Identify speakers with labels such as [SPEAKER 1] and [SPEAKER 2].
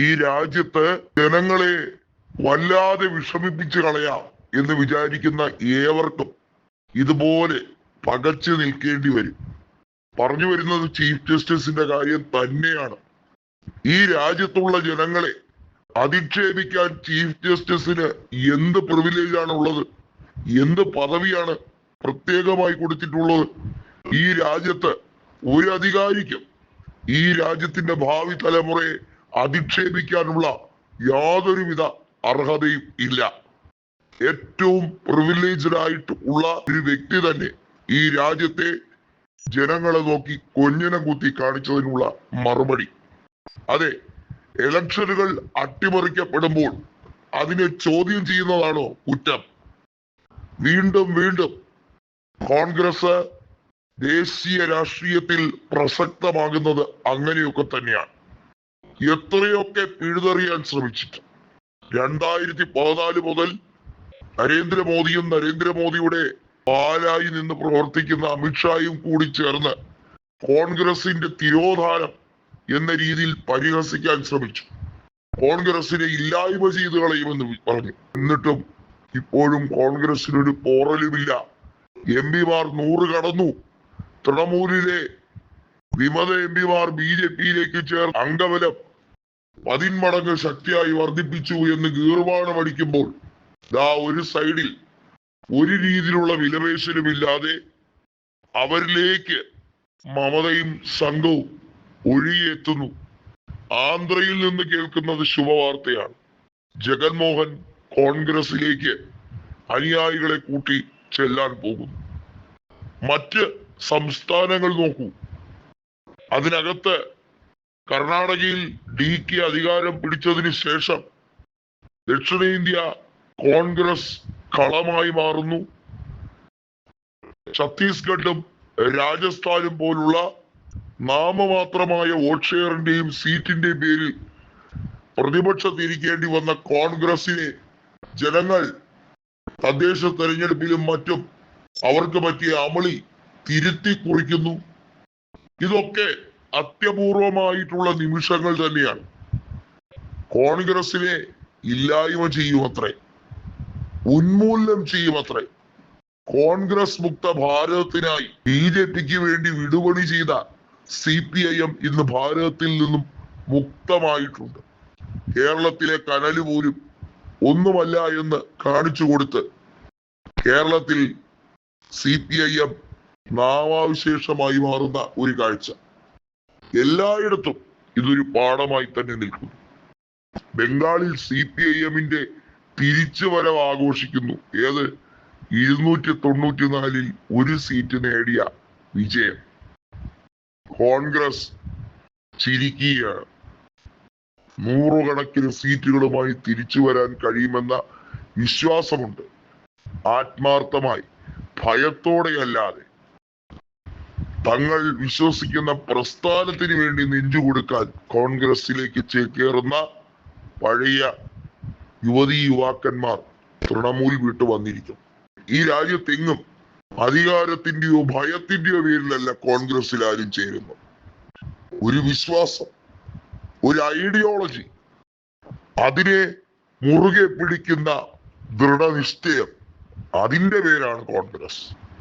[SPEAKER 1] ഈ രാജ്യത്ത് ജനങ്ങളെ വല്ലാതെ വിഷമിപ്പിച്ചു കളയാം എന്ന് വിചാരിക്കുന്ന ഏവർക്കും ഇതുപോലെ പകച്ചു നിൽക്കേണ്ടി വരും. പറഞ്ഞു വരുന്നത് ചീഫ് ജസ്റ്റിസിന്റെ കാര്യം തന്നെയാണ്. ഈ രാജ്യത്തുള്ള ജനങ്ങളെ അധിക്ഷേപിക്കാൻ ചീഫ് ജസ്റ്റിസിന് എന്ത് പ്രിവിലേജ് ആണ് ഉള്ളത്? എന്ത് പദവിയാണ് പ്രത്യേകമായി കൊടുത്തിട്ടുള്ളത്? ഈ രാജ്യത്ത് ഒരു അധികാരിക്കും ഈ രാജ്യത്തിന്റെ ഭാവി തലമുറയെ അധിക്ഷേപിക്കാനുള്ള യാതൊരുവിധ അർഹതയും ഇല്ല. ഏറ്റവും പ്രിവിലേജ്ഡ് ആയിട്ട് ഉള്ള ഒരു വ്യക്തി തന്നെ ഈ രാജ്യത്തെ ജനങ്ങളെ നോക്കി കൊഞ്ഞനം കുത്തി കാണിച്ചതിനുള്ള മറുപടി. അതെ, ഇലക്ഷനുകൾ അട്ടിമറിക്കപ്പെടുമ്പോൾ അതിനെ ചോദ്യം ചെയ്യുന്നതാണോ കുറ്റം? വീണ്ടും വീണ്ടും കോൺഗ്രസ് ദേശീയ രാഷ്ട്രീയത്തിൽ പ്രസക്തമാകുന്നത് അങ്ങനെയൊക്കെ തന്നെയാണ്. എത്രയൊക്കെ പിഴുതെറിയാൻ ശ്രമിച്ചിട്ട് 2014 മുതൽ നരേന്ദ്രമോദിയും നരേന്ദ്രമോദിയുടെ പാലായി നിന്ന് പ്രവർത്തിക്കുന്ന അമിത്ഷായും കൂടി ചേർന്ന് കോൺഗ്രസിന്റെ തിരോധാനം എന്ന രീതിയിൽ പരിഹസിക്കാൻ ശ്രമിച്ചു. കോൺഗ്രസിനെ ഇല്ലായ്മ ചെയ്തു കളയുമെന്ന് പറഞ്ഞു. എന്നിട്ടും ഇപ്പോഴും കോൺഗ്രസിനൊരു പോറലുമില്ല. എംപിമാർ 100 കടന്നു. തൃണമൂലിലെ വിമത എംപിമാർ BJP-യിലേക്ക് ചേർന്ന് അംഗബലം 10 മടങ്ങ് ശക്തിയായി വർദ്ധിപ്പിച്ചു എന്ന് ഗീർവാണമടിക്കുമ്പോൾ ഒരു സൈഡിൽ ഒരു രീതിയിലുള്ള വിലപേശലുമില്ലാതെ അവരിലേക്ക് മമതയും സംഘവും ഒഴുകിയെത്തുന്നു. ആന്ധ്രയിൽ നിന്ന് കേൾക്കുന്നത് ശുഭവാർത്തയാണ്. ജഗൻമോഹൻ കോൺഗ്രസിലേക്ക് അനുയായികളെ കൂട്ടി ചെല്ലാൻ പോകുന്നു. മറ്റ് സംസ്ഥാനങ്ങൾ നോക്കൂ. അതിനകത്ത് കർണാടകയിൽ DK അധികാരം പിടിച്ചതിന് ശേഷം ദക്ഷിണേന്ത്യ കോൺഗ്രസ് കളമായി മാറുന്നു. ഛത്തീസ്ഗഡും രാജസ്ഥാനും പോലുള്ള നാമമാത്രമായ വോട്ട് ഷെയറിന്റെയും സീറ്റിന്റെയും പേരിൽ പ്രതിപക്ഷത്തിരിക്കേണ്ടി വന്ന കോൺഗ്രസിനെ ജനങ്ങൾ തദ്ദേശ തെരഞ്ഞെടുപ്പിലും മറ്റും അവർക്ക് പറ്റിയ അമളി തിരുത്തി കുറിക്കുന്നു. ഇതൊക്കെ അത്യപൂർവമായിട്ടുള്ള നിമിഷങ്ങൾ തന്നെയാണ്. കോൺഗ്രസിനെ ഇല്ലായ്മ ചെയ്യുമത്രേ, ഉന്മൂലനം ചെയ്യുമത്രേ. കോൺഗ്രസ് മുക്ത ഭാരതത്തിനായി BJP-ക്ക് വേണ്ടി വിടുപണി ചെയ്ത CPIM ഇന്ന് ഭാരതത്തിൽ നിന്നും മുക്തമായിട്ടുണ്ട്. കേരളത്തിലെ കനല് പോലും ഒന്നുമല്ല എന്ന് കാണിച്ചു കൊടുത്ത് കേരളത്തിൽ CPIM നാമാവിശേഷമായി മാറുന്ന ഒരു കാഴ്ച. എല്ലായിടത്തും ഇതൊരു പാഠമായി തന്നെ നിൽക്കുന്നു. ബംഗാളിൽ CPIM-ന്റെ തിരിച്ചുവരവ് ആഘോഷിക്കുന്നു. ഏത് 294-ൽ 1 സീറ്റ് നേടിയ വിജയം. കോൺഗ്രസ് ചിരിക്കുകയാണ്. 100 കണക്കിന് സീറ്റുകളുമായി തിരിച്ചു വരാൻ കഴിയുമെന്ന വിശ്വാസമുണ്ട്. ആത്മാർത്ഥമായി, ഭയത്തോടെയല്ലാതെ തങ്ങൾ വിശ്വസിക്കുന്ന പ്രസ്ഥാനത്തിന് വേണ്ടി നെഞ്ചുകൊടുക്കാൻ കോൺഗ്രസിലേക്ക് ചേക്കേറുന്ന പഴയ യുവതീ യുവാക്കന്മാർ തൃണമൂൽ വിട്ടു വന്നിരിക്കും. ഈ രാജ്യത്തെങ്ങും അധികാരത്തിന്റെയോ ഭയത്തിന്റെയോ പേരിലല്ല കോൺഗ്രസിൽ ആരും ചേരുന്നു. ഒരു വിശ്വാസം, ഒരു ഐഡിയോളജി, അതിനെ മുറുകെ പിടിക്കുന്ന ദൃഢനിശ്ചയം, അതിന്റെ പേരാണ് കോൺഗ്രസ്.